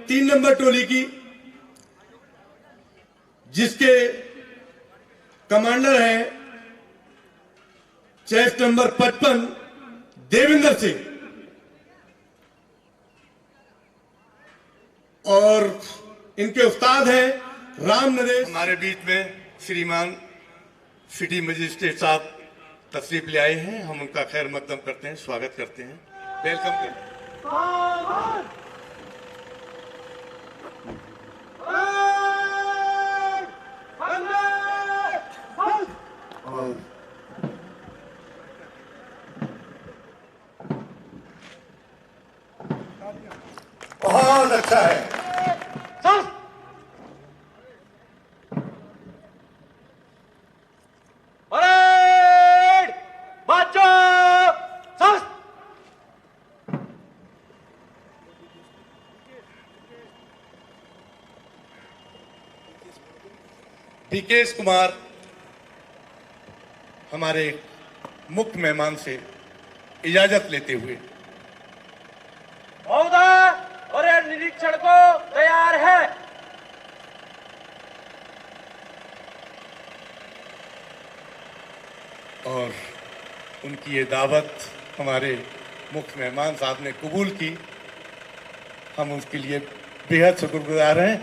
3 number टोली की, जिसके commander हैं चेस्ट नंबर 55 देवेंद्र सिंह, और इनके उस्ताद हैं राम नरेश। हमारे बीच में श्रीमान सिटी मजिस्ट्रेट साहब तशरीफ ले आए हैं। हम उनका खैर मकदम करते हैं, स्वागत करते हैं, वेलकम करते हैं। बहुत अच्छा है। पीकेएस कुमार हमारे मुख्य मेहमान से इजाजत लेते हुए। महोदय, परेड निरीक्षण को तैयार है। और उनकी ये दावत हमारे मुख्य मेहमान साहब ने कबूल की, हम उसके लिए बेहद शुक्रगुजार हैं।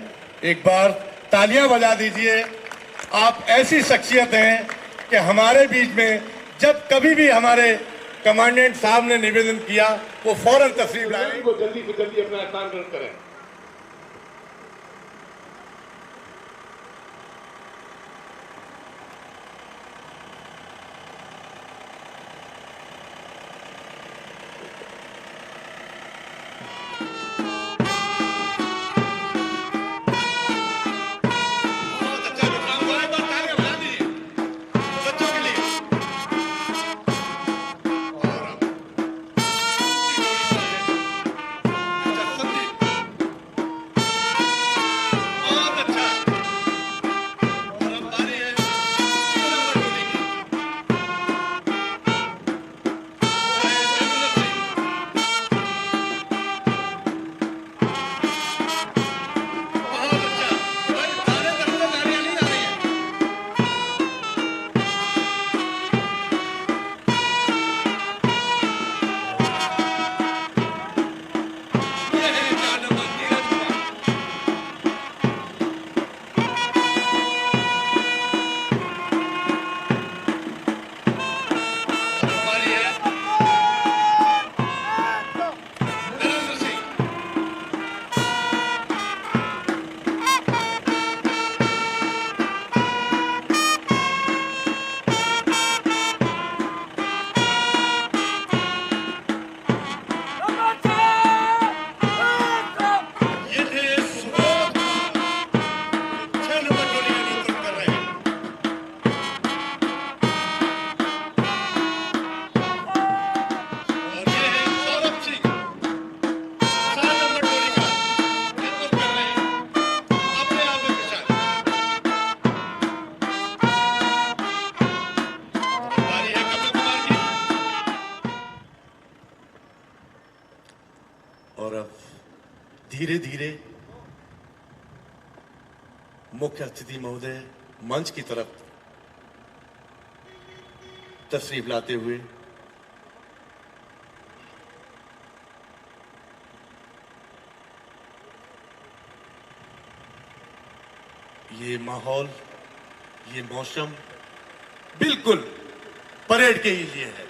एक बार तालियां बजा दीजिए। आप ऐसी शख्सियत हैं कि हमारे बीच में जब कभी भी हमारे कमांडेंट साहब ने निवेदन किया वो फौरन तशरीफ लाए, वो जल्दी से जल्दी अपना स्थान ग्रहण करें। और अब धीरे धीरे मुख्य अतिथि महोदय मंच की तरफ तशरीफ लाते हुए ये माहौल, ये मौसम बिल्कुल परेड के ही लिए है।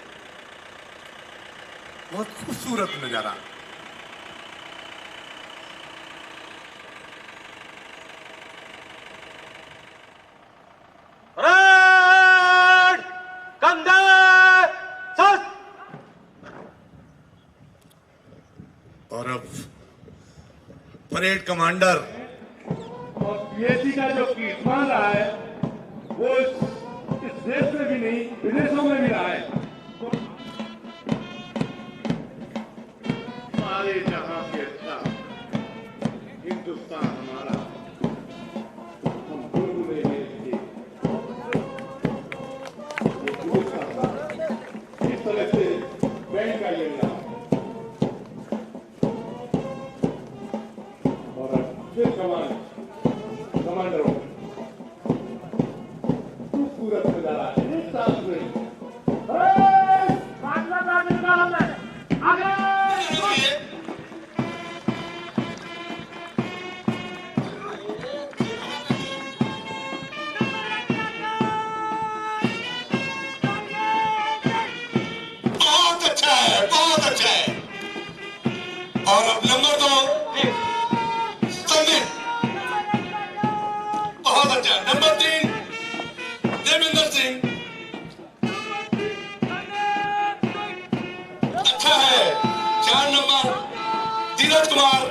बहुत खूबसूरत नजारा। और अब परेड कमांडर और पीएसी का जो कीर्तमान रहा है वो इस देश में भी नहीं विदेशों में भी रहा है। सारे जहां के अच्छा हिंदुस्तान हमारा, हम गुरु में इस तरह से बैंड का ये खूबसूरत नजारा है एक साथ में। बहुत अच्छा है, बहुत अच्छा है। और अब नंबर 2 संदीप, बहुत अच्छा। नंबर 3 देवेंद्र सिंह, अच्छा है। 4 नंबर धीरज कुमार,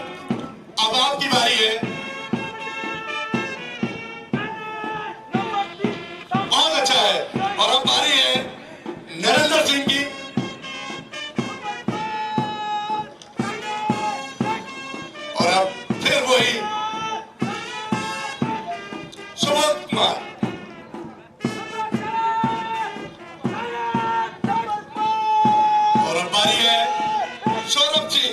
अब आपकी बारी है। बहुत अच्छा है। और अब बारी है नरेंद्र सिंह की। और अब फिर वही सुबोध कुमार। और अब बारी है सौरभ जी।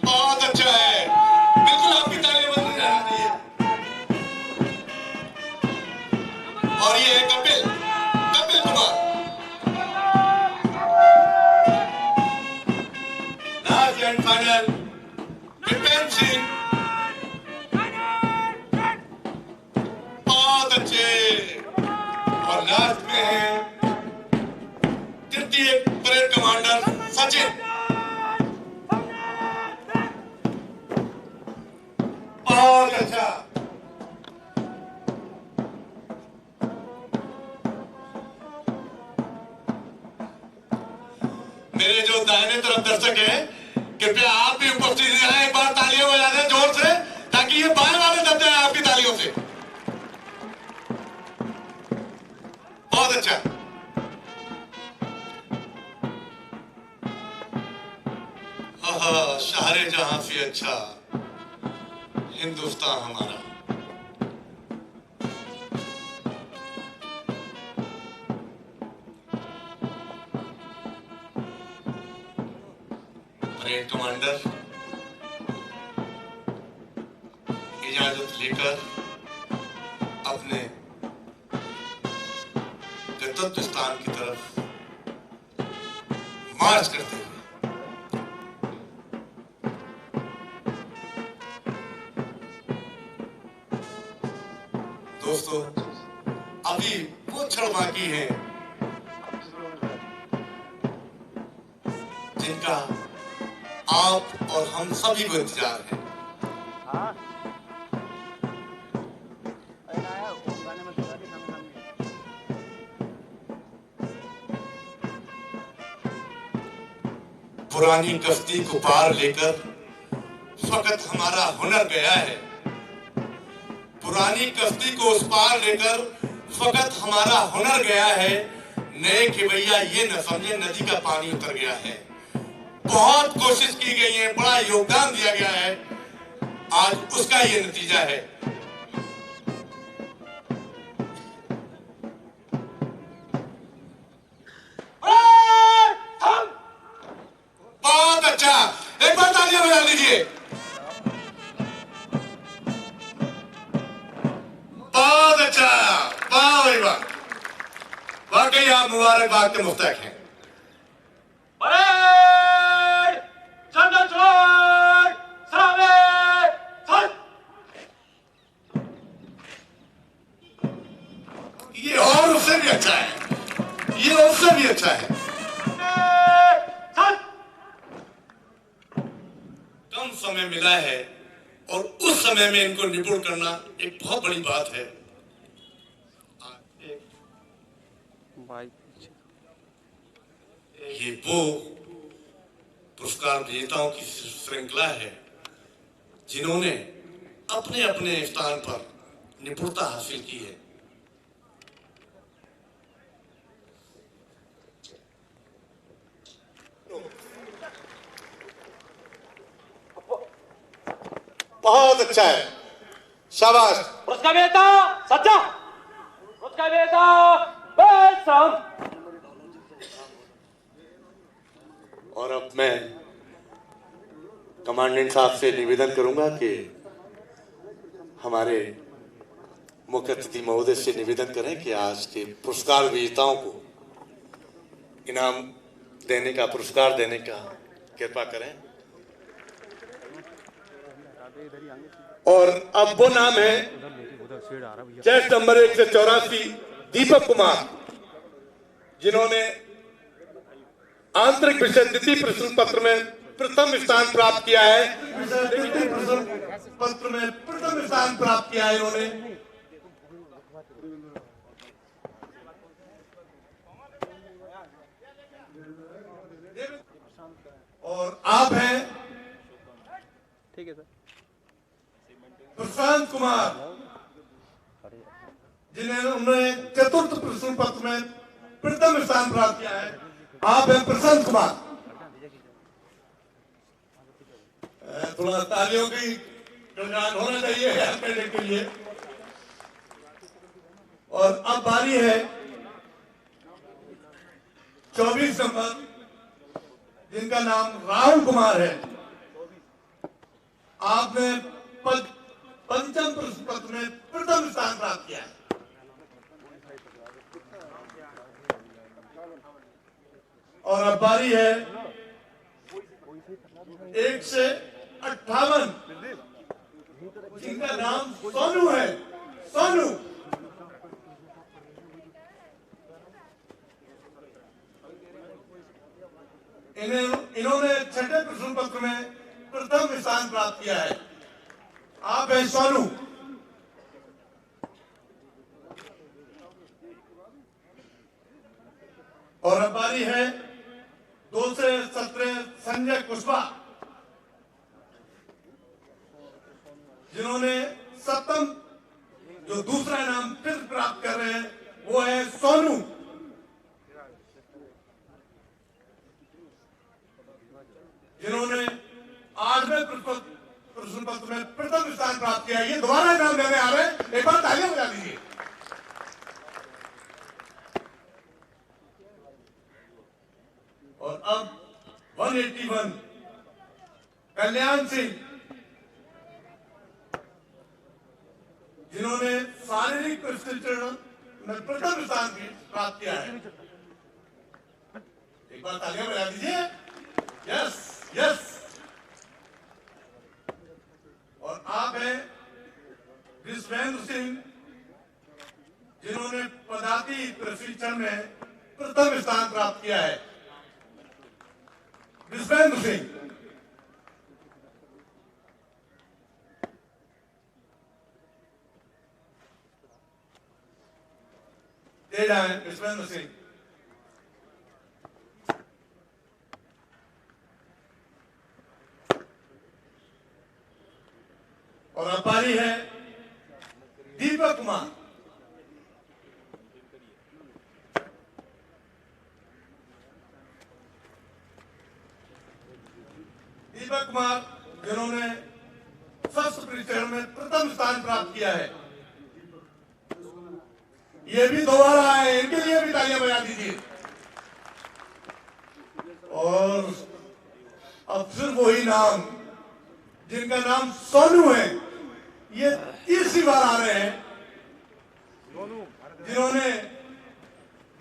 बहुत अच्छा है, बिल्कुल आपकी तालियां बजनी चाहिए। और ये है Kapil Kumar. Last and final Vipin Singh. बहुत अच्छे। और लास्ट में है तृतीय परेड कमांडर सचिन। बहुत अच्छा। मेरे जो दाहिने तरफ दर्शक हैं, कृपया आप भी उपस्थित हैं। एक बार तालियां बजा दें जोर से, ताकि ये बाएं वाले दब जाए आपकी तालियों से। बहुत अच्छा। शाहरे जहां से अच्छा हिंदुस्तान हमारा। परेड कमांडर इजाजत लेकर अपने गंतव्य स्थान की तरफ मार्च करते हुए। दोस्तों, अभी वो क्षण बाकी है जिनका आप और हम सभी को इंतजार है। पुरानी कश्ती को पार लेकर फकत हमारा हुनर गया है। पुरानी कश्ती को उस पार लेकर फकत हमारा हुनर गया है। नए खिवैया ये न समझे नदी का पानी उतर गया है। बहुत कोशिश की गई है, बड़ा योगदान दिया गया है, आज उसका ये नतीजा है। बहुत अच्छा, एक बार तालियां बजा लीजिए। बहुत अच्छा, वाह भाई वाह, वाकई आप मुबारकबाद के मुस्तहक हैं। ये और उससे भी अच्छा है, ये उससे भी अच्छा है। कम समय मिला है और उस समय में इनको निपुण करना एक बहुत बड़ी बात है। ये वो पुरस्कार विजेताओं की श्रृंखला है जिन्होंने अपने अपने स्थान पर निपुणता हासिल की है। बहुत अच्छा है, शाबाश। पुरस्कार विजेता सच्चा, पुरस्कार विजेता बेसम। और अब मैं कमांडेंट साहब से निवेदन करूंगा कि हमारे मुख्य अतिथि महोदय से निवेदन करें कि आज के पुरस्कार विजेताओं को इनाम देने का, पुरस्कार देने का कृपा करें। और अब वो नाम है चेस्ट नंबर 184 दीपक कुमार, जिन्होंने आंतरिक विषय द्वितीय प्रश्न पत्र में प्रथम स्थान प्राप्त किया है। द्वितीय प्रश्न पत्र में प्रथम स्थान प्राप्त किया है इन्होंने। और आप हैं, ठीक है सर, प्रशांत कुमार, जिन्होंने चतुर्थ प्रश्न पत्र में प्रथम स्थान प्राप्त किया है। आप हैं प्रशांत कुमार। थोड़ा तालियों की गुणगान होना चाहिए कहने के लिए। और अब बारी है 24 नंबर, जिनका नाम राहुल कुमार है। आपने पंचम प्रश्न पत्र में प्रथम स्थान प्राप्त किया है। और अब बारी है 1 से 58, जिनका नाम सोनू है। सोनू, इन्होंने छठे प्रश्न पत्र में प्रथम स्थान प्राप्त किया है। आप हैं सोनू। और अब बारी है 2 से 17 संजय कुशवाहा, जिन्होंने सप्तम जो दूसरा इनाम फिर प्राप्त कर रहे हैं, वो है सोनू। जिन्होंने 8वें प्रश्न पत्र में प्रथम स्थान प्राप्त किया। ये दोबारा इनाम देने आ रहे हैं, एक बार तालियां बजा दीजिए। और अब 181 कल्याण सिंह, जिन्होंने शारीरिक प्रशिक्षण में प्रथम स्थान प्राप्त किया है। एक बार तालियां बजा दीजिए। Yes yes. और आप हैं विश्वेंद्र सिंह, जिन्होंने पदाति प्रशिक्षण में प्रथम स्थान प्राप्त किया है। विश्वेंद्र सिंह, दे जाए विश्वेंद्र सिंह। और अब बारी है दीपक कुमार। दीपक कुमार, जिन्होंने शस्त्र परीक्षण में प्रथम स्थान प्राप्त किया है। ये भी दोबारा आए, इनके लिए भी तालियां बजा दीजिए। और अब फिर वही नाम, जिनका नाम सोनू है, ये तीसरी बार आ रहे हैं, जिन्होंने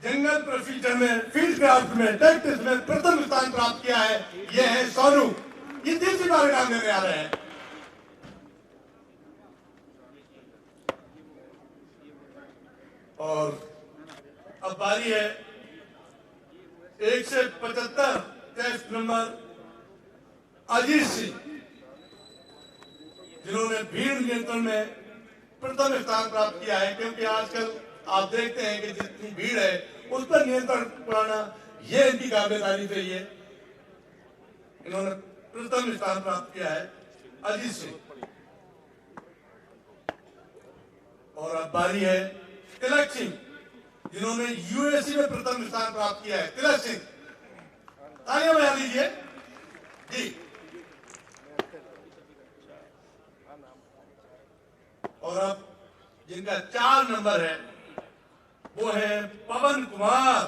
जंगल प्रशिक्षण में, फील्ड क्राफ्ट में, टैक्टिक्स में प्रथम स्थान प्राप्त किया है। ये है सोनू। ये तीसरी बार इनाम देने आ रहे हैं। और अब बारी है 1 से 75 टेस्ट नंबर अजीत सिंह, जिन्होंने भीड़ नियंत्रण में प्रथम स्थान प्राप्त किया है। क्योंकि आजकल आप देखते हैं कि जितनी भीड़ है उस पर नियंत्रण पाना, ये इनकी काबिलियत चाहिए। इन्होंने प्रथम स्थान प्राप्त किया है, अजीत सिंह। और अब बारी है तिलक सिंह, जिन्होंने यूएससी में प्रथम स्थान प्राप्त किया है। तिलक सिंह, तालियां बजा दीजिए जी। और अब जिनका 4 नंबर है, वो है पवन कुमार,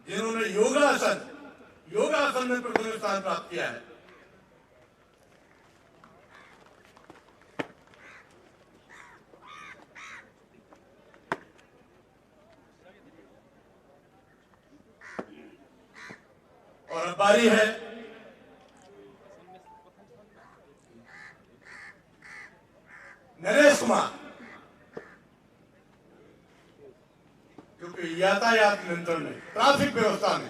जिन्होंने योगासन में प्रथम स्थान प्राप्त किया है। अब बारी है नरेश कुमार, क्योंकि यातायात नियंत्रण में, ट्रैफिक व्यवस्था में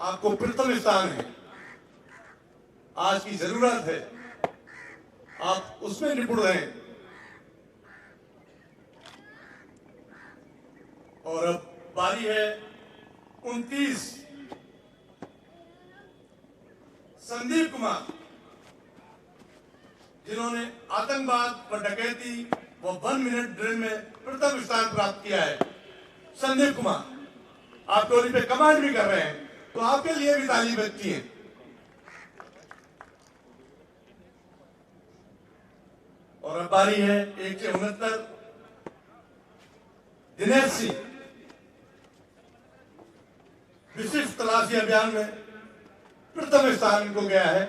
आपको प्रथम स्थान है, आज की जरूरत है, आप उसमें निपुण रहें। और अब बारी है 29 संदीप कुमार, जिन्होंने आतंकवाद व डकैती व 1 मिनट ड्रिल में प्रथम स्थान प्राप्त किया है। संदीप कुमार, आप टोली पे कमांड भी कर रहे हैं, तो आपके लिए भी ताली बजती है। और अब बारी है 169 दिनेश सिंह, विशिष्ट तलाशी अभियान में प्रथम स्थान इनको गया है।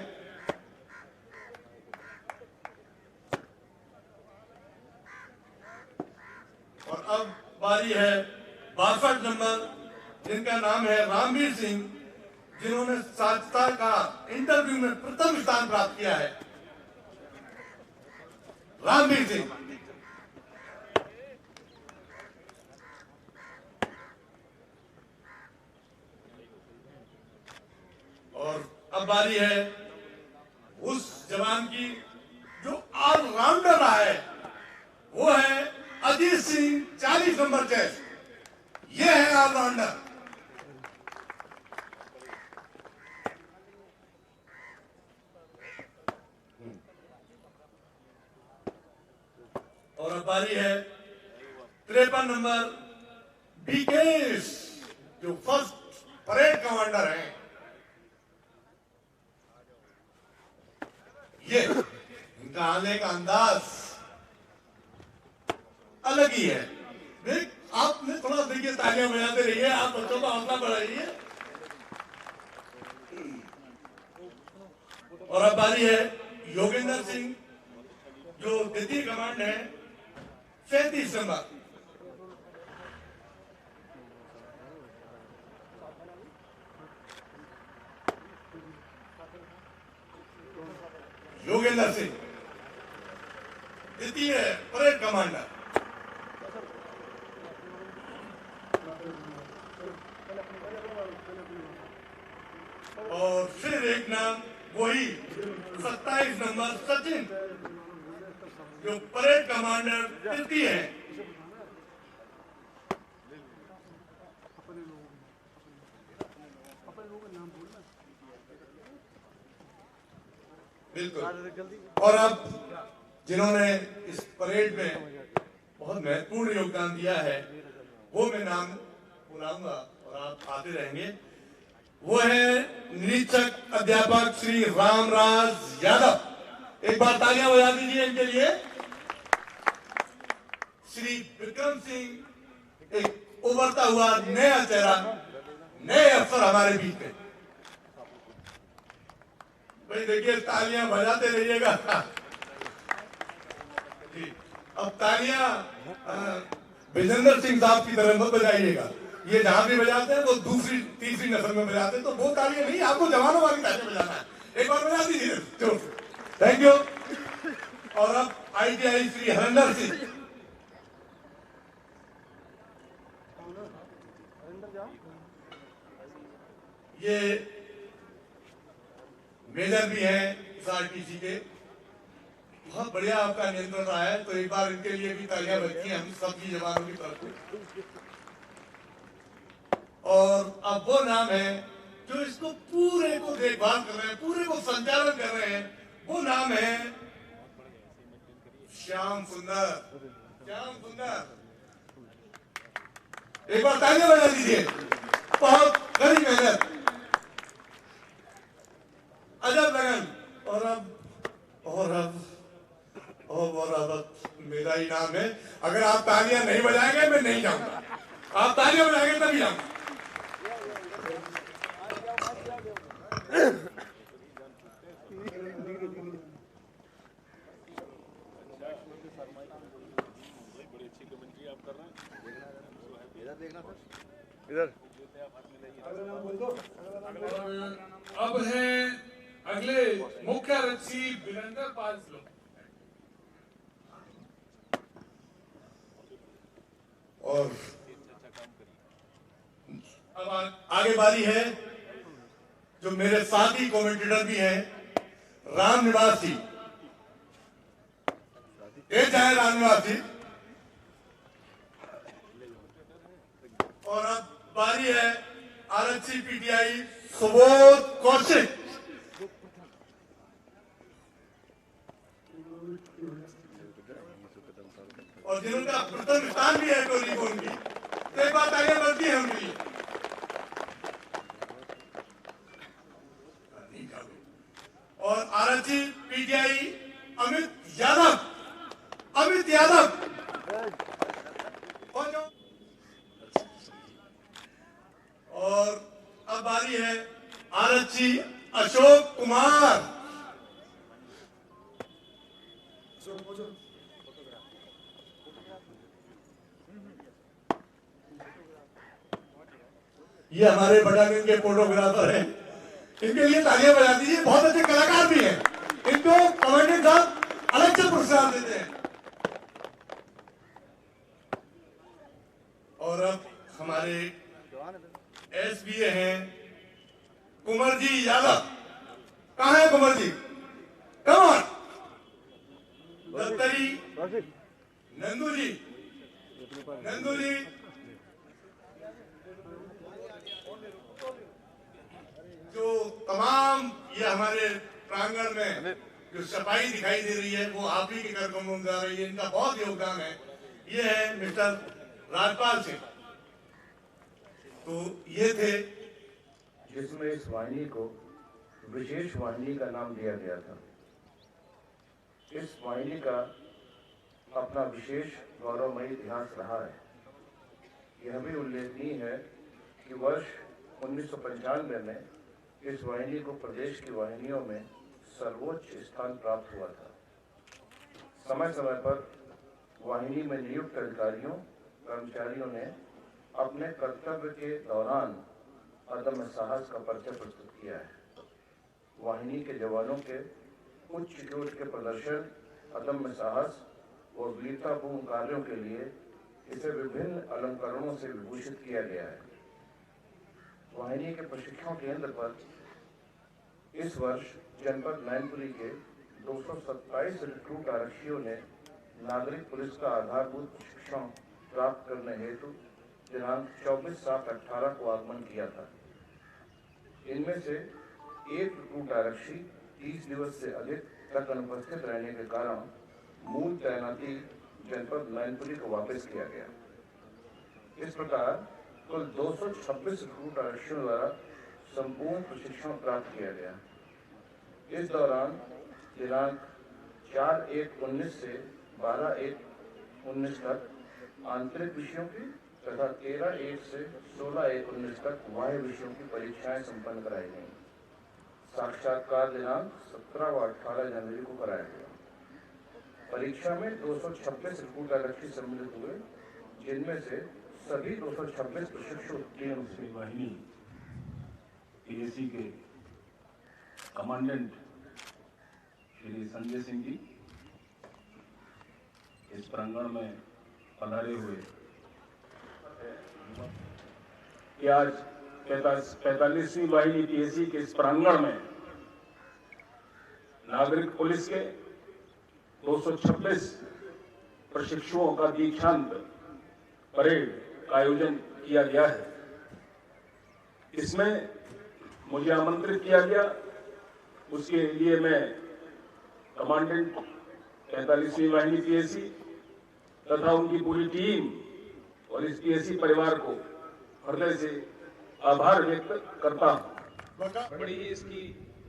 और अब बारी है 62 नंबर, जिनका नाम है रामवीर सिंह, जिन्होंने साक्षात्कार इंटरव्यू में प्रथम स्थान प्राप्त किया है। रामवीर सिंह। और अब बारी है उस जवान की जो ऑलराउंडर रहा है, वो है अजीत सिंह, 40 नंबर चेस्ट। ये है ऑलराउंडर। और अब बारी है 53 नंबर बीकेश, जो फर्स्ट परेड कमांडर हैं। ये इनका आने का अंदाज अलग ही है। देख, आपने थोड़ा देखिए, तालियां बजाते रहिए, आप बच्चों का हौसला बढ़ाइए। और अब बारी है योगेंद्र सिंह, जो द्वितीय कमांड है, 37 नंबर। योगेंद्र सिंह द्वितीय परेड कमांडर। और फिर एक नाम वही 27 नंबर सचिन, जो परेड कमांडर तृतीय है। बिल्कुल। और अब जिन्होंने इस परेड में बहुत महत्वपूर्ण योगदान दिया है, वो मैं नाम बुलाऊंगा और आप आते रहेंगे। वो है निरीक्षक अध्यापक श्री रामराज यादव। एक बार तालियां बजा दीजिए इनके लिए। श्री विक्रम सिंह, एक उभरता हुआ नया चेहरा, नए अफसर हमारे बीच में। भाई देखिए, तालियां बजाते रहिएगा। अब तालियां विजेंद्र सिंह साहब की तरह मत बजाइएगा। ये जहां भी बजाते हैं वो दूसरी तीसरी नस्ल में बजाते हैं, तो वो तालियां नहीं, आपको जवानों वाली तालियां बजाना है। एक बार बजा दीजिए। Thank you. और अब ITI श्री हरिंदर सिंह, ये मेजर भी हैं इस RTC के। बहुत बढ़िया आपका नियंत्रण रहा है, तो एक बार इनके लिए भी तालियां बजती हैं हम सभी जवानों की तरफ से। और अब वो नाम है जो इसको पूरे को देखभाल कर रहे हैं, पूरे को संचालन कर रहे हैं। वो नाम है श्याम सुंदर। श्याम सुंदर, एक बार तालियां बजा दीजिए। बहुत कड़ी मेहनत, अजब लगन। और अब मेरा ही नाम है। अगर आप तालियां नहीं बजाएंगे मैं नहीं जाऊंगा। आप तालियां बजाएंगे तभी जाऊंगा। इधर अब हैं अगले मुख्य आरक्षी वीरेंद्र पाल लोग। और अब आगे बारी है जो मेरे साथी कमेंटेटर भी हैं, राम निवास जी। ये जाए राम निवास जी। और अब बारी है आरक्षी पीटीआई सुबोध कौशिक। और जिनका प्रथम स्थान भी है टोली को उनकी, तो एक बात आगे बढ़ती है उनके लिए। और आरक्षी पीटीआई अमित यादव। और अब बारी है आरक्षी अशोक कुमार। ये हमारे बटालियन के फोटोग्राफर हैं, इनके लिए तालियां बजा दीजिए। बहुत अच्छे कलाकार भी हैं, इनको कमांडेंट साहब अलग से पुरस्कार देते हैं। और अब हमारे एसपीए हैं कुंवर जी यादव। कहाँ है कुंवर जी? कौन? दत्तरी नंदू जी। जो तमाम ये हमारे प्रांगण में जो सफाई दिखाई दे रही है वो आप ही के कार्यक्रमों में जा रही है, इनका बहुत योगदान है। ये है मिस्टर राजपाल सिंह। तो ये थे जिसमें इस वाहिनी को विशेष वाहिनी का नाम दिया गया था। इस वाहिनी का अपना विशेष गौरवमयी इतिहास रहा है। यह भी उल्लेखनीय है कि वर्ष 1995 में इस वाहिनी को प्रदेश की वाहिनियों में सर्वोच्च स्थान प्राप्त हुआ था। समय समय पर वाहिनी में नियुक्त अधिकारियों कर्मचारियों ने अपने कर्तव्य के दौरान अदम्य साहस का परिचय प्रस्तुत किया है। वाहिनी के जवानों के उच्च कोटि के प्रदर्शन, अदम्य साहस और वीरतापूर्ण कार्यों के लिए इसे विभिन्न अलंकरणों से विभूषित किया गया है। वाहिनी के प्रशिक्षण केंद्र पर इस वर्ष जनपद मैनपुरी के 227 रिक्रूट आरक्षियों ने नागरिक पुलिस का आधारभूत प्रशिक्षण प्राप्त करने हेतु दिनांक 24/7/18 को आगमन किया था। इनमें से एक रिक्रूट आरक्षी 30 दिवस से अधिक तक अनुपस्थित रहने के कारण मूल तैनाती जनपद मैनपुरी को वापस किया गया। इस प्रकार कुल 226 रिक्रूट आरक्षियों द्वारा संपूर्ण प्रशिक्षण प्राप्त किया गया। इस दौरान दिनांक 4/1/19 से 12/1/19 तक आंतरिक विषयों की तथा 13/1 से 16/1/19 तक बाह्य विषयों की परीक्षाएं संपन्न कराई गई। साक्षात्कार दिनांक 17 व 18 जनवरी को कराया गया। परीक्षा में 226 रिक्रूट आरक्षी सम्मिलित हुए, जिनमें से सभी 226 प्रशिक्षु उत्तीर्ण हुए। वाहिनी पीएसी के कमांडेंट श्री संजय सिंह जी इस प्रांगण में पधारे हुए कि आज 45वीं वाहिनी पीएसी के इस प्रांगण में नागरिक पुलिस के 226 प्रशिक्षुओं का दीक्षांत परेड का आयोजन किया गया है। इसमें मुझे आमंत्रित किया गया, उसके लिए मैं कमांडेंट 45वीं वाहिनी पीएसी तथा उनकी पूरी टीम और इस पीएसी परिवार को हृदय से आभार व्यक्त करता हूं। बड़ी ही इसकी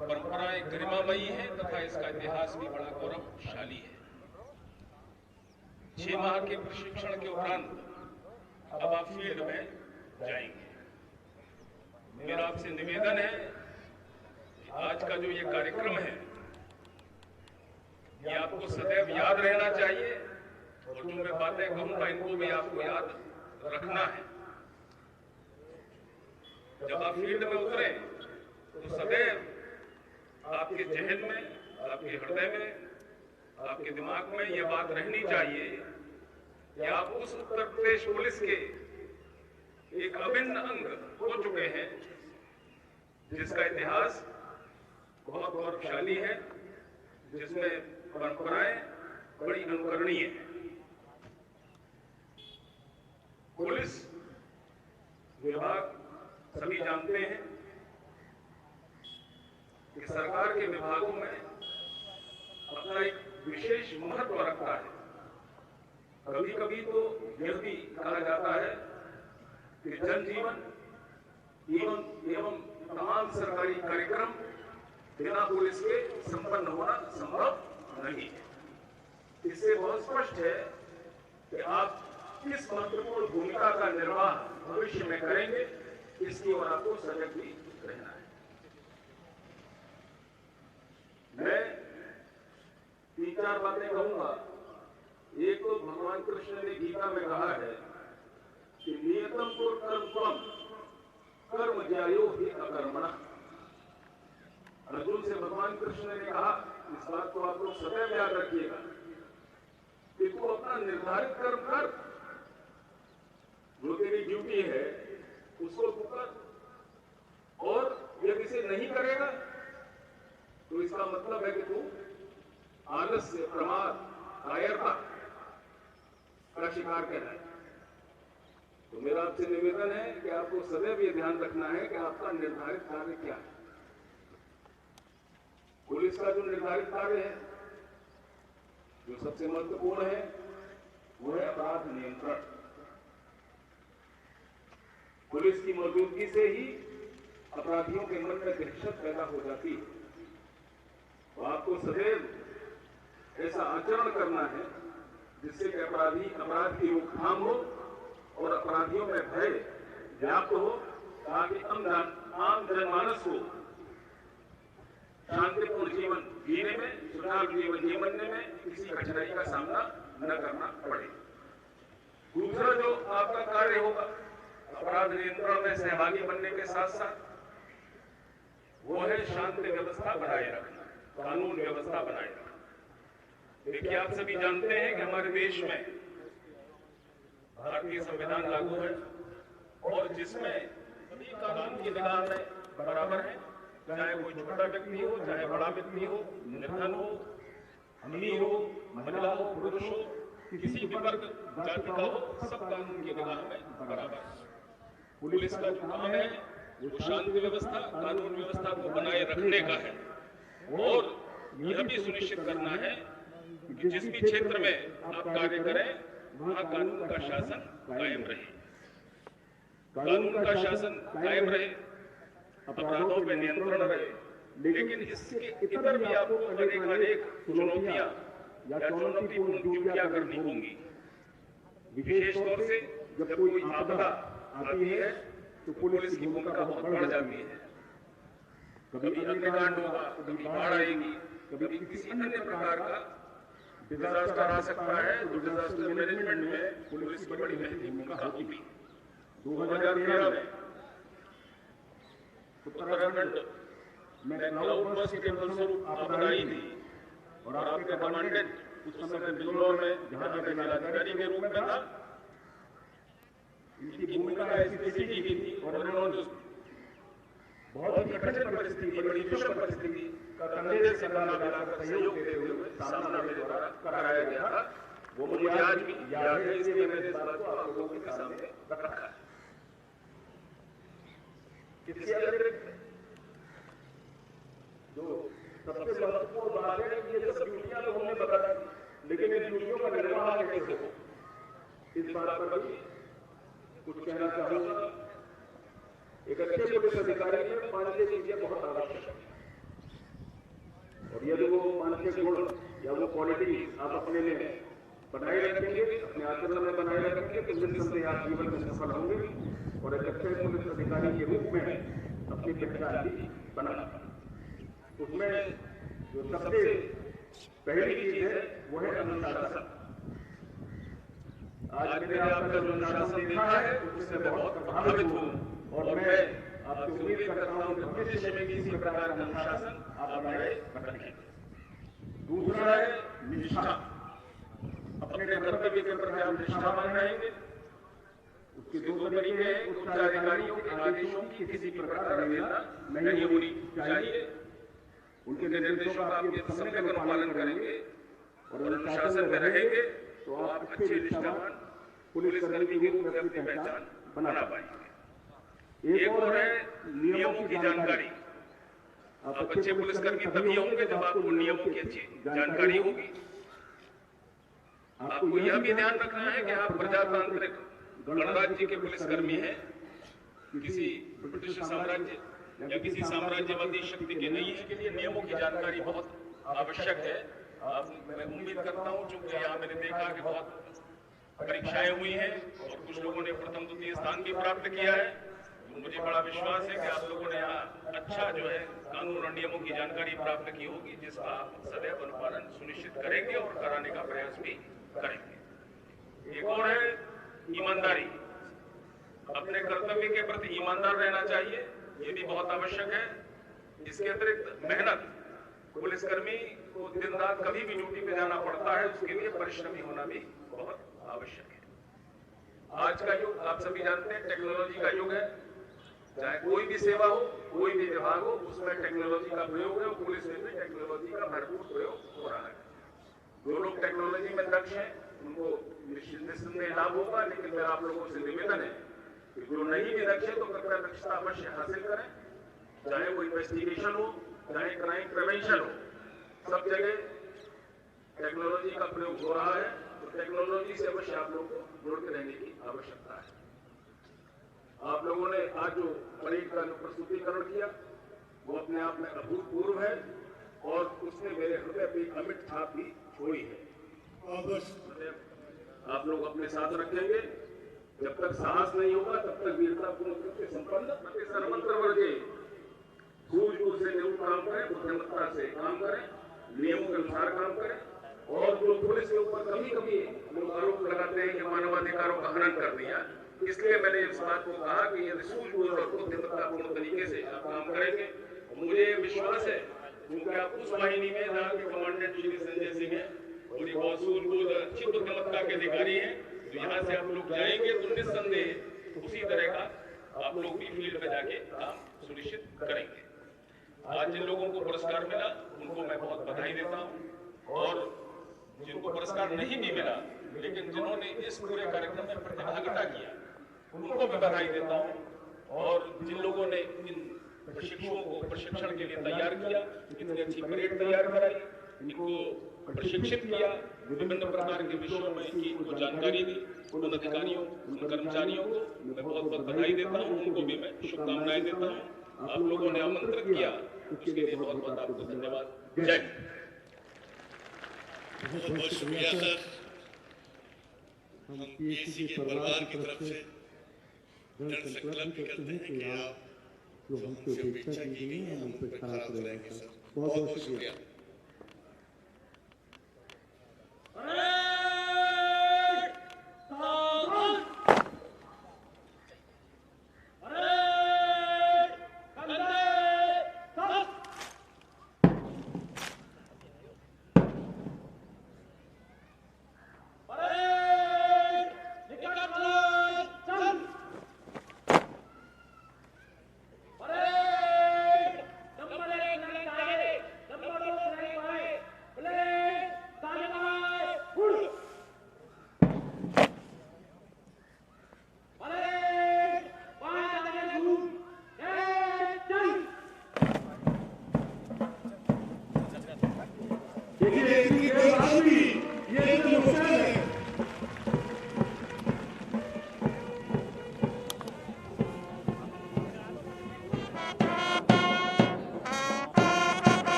परंपराएं गरिमामयी है तथा इसका इतिहास भी बड़ा गौरवशाली है। 6 माह के प्रशिक्षण के उपरांत अब आप फील्ड में जाएंगे। मेरा आपसे निवेदन है कि आज का जो ये कार्यक्रम है ये आपको सदैव याद रहना चाहिए और जो मैं बातें कहूंगा इनको भी आपको याद रखना है। जब आप फील्ड में उतरे तो सदैव आपके जहन में, आपके हृदय में, आपके दिमाग में यह बात रहनी चाहिए कि आप उस उत्तर प्रदेश पुलिस के एक अभिन्न अंग हो चुके हैं जिसका इतिहास बहुत गौरवशाली है, जिसमें परंपराएं बड़ी अनुकरणीय है। पुलिस विभाग सभी जानते हैं कि सरकार के विभागों में अपना एक विशेष महत्व रखता है। कभी कभी तो यह भी कहा जाता है कि जनजीवन एवं तमाम सरकारी कार्यक्रम बिना पुलिस के संपन्न होना संभव नहीं है। इससे बहुत स्पष्ट है कि आप किस महत्वपूर्ण भूमिका का निर्वाह भविष्य में करेंगे, इसकी ओर आपको सजग भी रहना है। मैं 3-4 बातें कहूंगा। एक तो भगवान कृष्ण ने गीता में कहा है कि नियतम कुरु कर्म कर्म ज्यायो हि अकर्मणः। अर्जुन से भगवान कृष्ण ने कहा, इस बात को आप लोग सदैव याद रखिएगा कि तू अपना निर्धारित कर्म कर, जो तेरी ड्यूटी है उसको तू कर, और यदि इसे नहीं करेगा तो इसका मतलब है कि तू आलस्य, प्रमाद, कायरता का शिकार कहना है। तो मेरा आपसे निवेदन है कि आपको सदैव ये ध्यान रखना है कि आपका निर्धारित कार्य क्या है। पुलिस का जो निर्धारित कार्य है, जो सबसे महत्वपूर्ण है, वो है अपराध नियंत्रण। पुलिस की मौजूदगी से ही अपराधियों के मन में दहशत पैदा हो जाती है। तो आपको सदैव ऐसा आचरण करना है जिससे कि अपराध की रोकथाम हो और अपराधियों में भय व्याप्त हो, ताकि आम जनमानस को शांतिपूर्ण जीवन जीने में, सुचारू जीवन जीने में किसी कठिनाई का सामना न करना पड़े। दूसरा जो आपका कार्य होगा अपराध नियंत्रण में सहभागी बनने के साथ साथ, वो है शांति व्यवस्था बनाए रखना, कानून व्यवस्था बनाए रखना। देखिए, आप सभी जानते हैं कि हमारे देश में भारतीय संविधान लागू है और जिसमें सभी कानून की निगाह में बराबर है, चाहे कोई छोटा व्यक्ति हो, चाहे बड़ा व्यक्ति हो, निर्धन हो, अमीर हो, महिला हो, पुरुष हो, किसी भी वर्ग जाति का हो, सब कानून की निगाह में बराबर है। पुलिस का जो काम है वो शांति व्यवस्था, कानून व्यवस्था को बनाए रखने का है और यह भी सुनिश्चित करना है कि जिस भी क्षेत्र में आप कार्य करें वहां कानून का शासन कायम रहे, कानून का शासन कायम रहे, अपराधों पर नियंत्रण रहे। लेकिन इसके इतर भी आपको अनेक चुनौतियां या चुनौतीपूर्ण ड्यूटियां करनी होंगी। विशेष तौर से जब कोई आपदा आती है तो पुलिस की भूमिका बहुत बढ़ जाती है। कभी अग्निकांड होगा, कभी बाढ़ आएगी, कभी किसी अन्य प्रकार का डिजास्टर आ सकता है, तो डिजास्टर मैनेजमेंट में पुलिस की बड़ी महत्वपूर्ण भूमिका होगी। 2013 में उत्तराखंड में क्लाउड बर्स्ट के फलस्वरूप आपदा आई थी और आपके कमांडेंट उस समय बिजनौर में जहां मैं जिलाधिकारी के रूप में था, इनकी भूमिका ऐसी की थी और उन्होंने बहुत ही कठिन परिस्थिति, बड़ी दुष्कर परिस्थिति का कंधे से कंधा मिलाकर सहयोग देते हुए सामना मेरे द्वारा कराया गया था। वो मुझे आज भी याद है, इसलिए मैंने इस बात को आप लोगों के सामने रखा है। इसके अतिरिक्त जो सबसे महत्वपूर्ण बात है कि ये सब ड्यूटियां तो हमने बता दी, लेकिन इन ड्यूटियों का निर्वाह कैसे हो, इस बात पर भी कुछ कहना चाहूंगा। एक अच्छे पुलिस अधिकारी में 5-6 चीजें बहुत आवश्यक है और यदि वो 5-6 गुण या वो क्वालिटी आप अपने में बनाए रखेंगे, अपने आचरण में बनाए रखेंगे, तो निस्संदेह आप जीवन में सफल होंगे और एक अच्छे पुलिस अधिकारी के रूप में अपनी पहचान भी बना। उसमें जो सबसे पहली चीज है वो है अनुशासन। आज मैंने आपका जो अनुशासन देखा है उससे बहुत प्रभावित हूँ और मैं आपसे उम्मीद करता हूं कि भविष्य में भी इसी प्रकार का अनुशासन आप बनाए रखेंगे। दूसरा है निष्ठा। अपने कर्तव्य के प्रति आप निष्ठावान रहेंगे। उसके दो तरीके हैं। उच्च अधिकारियों के आदेशों की किसी भी प्रकार अवहेलना नहीं होनी चाहिए। उनके निर्देशों का आप यदि समय पर पालन करेंगे और अनुशासन में रहेंगे तो आप अच्छे निष्ठावान पुलिसकर्मी के रूप में अपनी पहचान बना पाएंगे। एक और है नियमों की जानकारी। आप अच्छे पुलिसकर्मी तभी होंगे जब आपको नियमों की अच्छी जानकारी होगी। आपको यह भी ध्यान रखना है कि आप प्रजातांत्रिक गणराज्य के पुलिसकर्मी हैं, किसी ब्रिटिश साम्राज्य या किसी साम्राज्यवादी शक्ति के नहीं है। इसके लिए नियमों की जानकारी बहुत आवश्यक है। मैं उम्मीद करता हूं, चूंकि यहाँ मैंने देखा कि बहुत परीक्षाएं हुई हैं और कुछ लोगों ने प्रथम द्वितीय स्थान भी प्राप्त किया है, तो मुझे बड़ा विश्वास है कि आप लोगों ने यहाँ अच्छा जो है कानून और नियमों की जानकारी प्राप्त की होगी, जिसका आप सदैव अनुपालन सुनिश्चित करेंगे और कराने का प्रयास भी करेंगे। एक और है ईमानदारी। अपने कर्तव्य के प्रति ईमानदार रहना चाहिए, ये भी बहुत आवश्यक है। इसके अतिरिक्त मेहनत। पुलिसकर्मी को दिन रात कभी भी ड्यूटी पे जाना पड़ता है, उसके लिए परिश्रमी होना भी बहुत आवश्यक है। आज का युग आप सभी जानते हैं टेक्नोलॉजी का युग है। चाहे कोई भी सेवा हो, कोई भी विभाग हो, उसमें टेक्नोलॉजी का प्रयोग है और पुलिस में भी टेक्नोलॉजी का भरपूर प्रयोग हो रहा है। जो लोग टेक्नोलॉजी में दक्ष हैं उनको निस्संदेह लाभ होगा, लेकिन मेरा आप लोगों से निवेदन है कि जो नहीं भी दक्ष है तो कृपया दक्षता अवश्य हासिल करें। चाहे वो इन्वेस्टिगेशन हो, चाहे क्राइम प्रिवेंशन हो, सब जगह टेक्नोलॉजी का प्रयोग हो रहा है। तो टेक्नोलॉजी से अवश्य आप लोगों को जुड़ते रहने की आवश्यकता है। आप लोगों ने आज जो परेड का जो प्रस्तुतिकरण किया वो अपने आप में अभूतपूर्व है और उसने मेरे हृदय पर अमिट छाप भी छोड़ी है। आप लोग अपने साथ रखेंगे। जब तक साहस नहीं होगा तब तक वीरतापूर्ण रूप से संपन्न सर्वत्र वर्गे सूझबूझ से जरूर काम करें, बुद्धिमत्ता से काम करें, नियमों के अनुसार काम करें। और जो पुलिस के ऊपर कभी कभी लोग आरोप लगाते हैं कि मानवाधिकारों का हनन कर दिया, इसलिए मैंने इस बात को कहा कि यदि सूझबूझ और बुद्धिमत्तापूर्ण तरीके से आप काम करेंगे, मुझे विश्वास है क्योंकि आप उस वाहिनी में जहाँ के कमांडेंट श्री संजय सिंह है और ये बहुत सूझबूझ अच्छी बुद्धिमत्ता के अधिकारी हैं, तो यहाँ से आप लोग जाएंगे तो निस्संदेह उसी तरह का आप लोग भी फील्ड में जाके काम सुनिश्चित करेंगे। आज जिन लोगों को पुरस्कार मिला उनको मैं बहुत बधाई देता हूँ और जिनको पुरस्कार नहीं भी मिला लेकिन जिन्होंने इस पूरे कार्यक्रम में प्रतिभागिता किया उनको मैं बधाई देता हूँ। और जिन लोगों ने इन प्रशिक्षुओं को प्रशिक्षण के लिए तैयार किया, इतनी अच्छी परेड तैयार कराई, इनको प्रशिक्षित किया, विभिन्न प्रकार के विषयों में इनको जानकारी दी, उन अधिकारियों उन कर्मचारियों को मैं बहुत बहुत बधाई देता हूँ, उनको भी मैं शुभकामनाएं देता हूँ। आप लोगों ने आमंत्रित किया उसके लिए बहुत बहुत आपको धन्यवाद। जय बहुत बहुत शुक्रिया सर। हम पीएससी के परिवार की तरफ से दृढ़ संकल्प करते हैं कि आप जो हमसे अपेक्षा की गई है हम उन पर खरा उतरेंगे सर। बहुत बहुत शुक्रिया।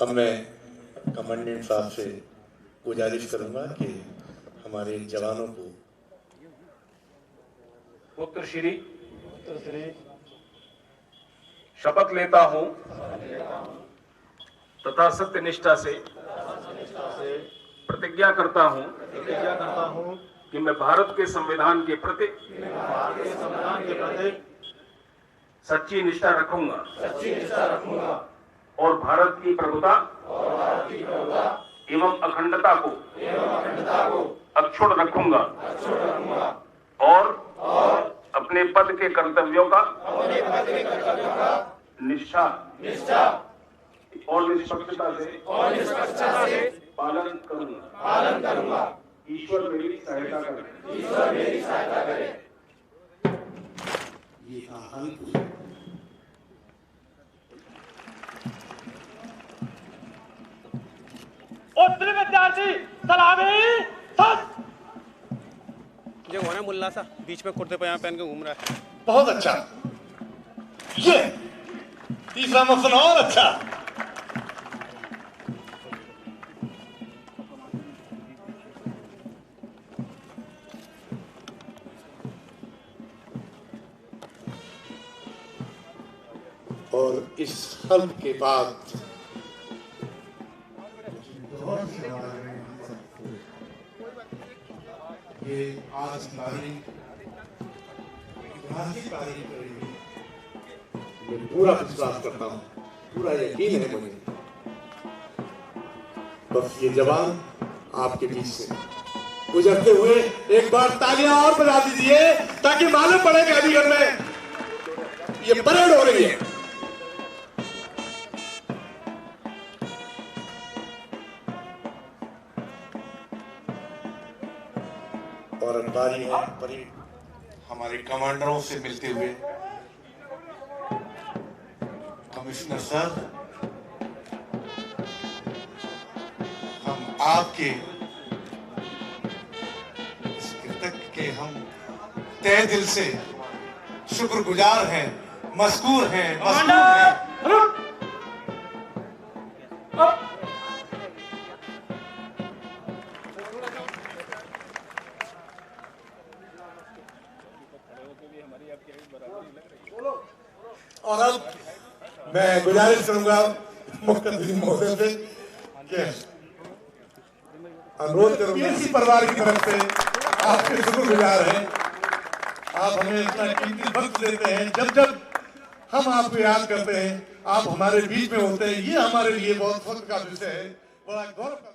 अब मैं कमांडेंट साहब से गुजारिश करूंगा कि हमारे जवानों को पुत्र श्री शपथ लेता हूं तथा सत्यनिष्ठा से प्रतिज्ञा करता हूं कि मैं भारत के संविधान के प्रति सच्ची निष्ठा रखूंगा और भारत की प्रभुता एवं अखंडता को अक्षुण्ण रखूंगा और अपने पद के कर्तव्यों का निष्ठा और निष्पक्षता से पालन करूंगा। ईश्वर मेरी सहायता करे। ये आह्वान उत्तरी विद्यार्थी सलामी सत। ये वो है मुल्ला सा बीच में कुर्ते पजामा पहन के घूम रहा है। बहुत अच्छा। ये तीसरा मौसम और अच्छा। और इस हल्क के बाद ये आज तारीख ऐतिहासिक तारीख रहेगी। मैं पूरा विश्वास करता हूँ, पूरा यकीन है मुझे। बस ये जवान आपके बीच से गुजरते हुए एक बार तालियां और बजा दीजिए ताकि मालूम पड़े कि अलीगढ़ में ये परेड हो रही है। और बारी है परेड हमारे कमांडरों से मिलते हुए। कमिश्नर सर, हम आपके इस कृतज्ञ के हम तहे दिल से शुक्रगुजार हैं, मशकूर हैं, और अब मैं गुजारिश करूंगा मुख्यमंत्री महोदय से कि अनुरोध करूंगा इसी परिवार की तरफ से आपके शुक्रगुजार हैं। आप हमें इतना कीमती वक्त देते हैं। जब जब हम आपको याद करते हैं, आप हमारे बीच में होते हैं। ये हमारे लिए बहुत फख्र का विषय है, बड़ा गौरव का।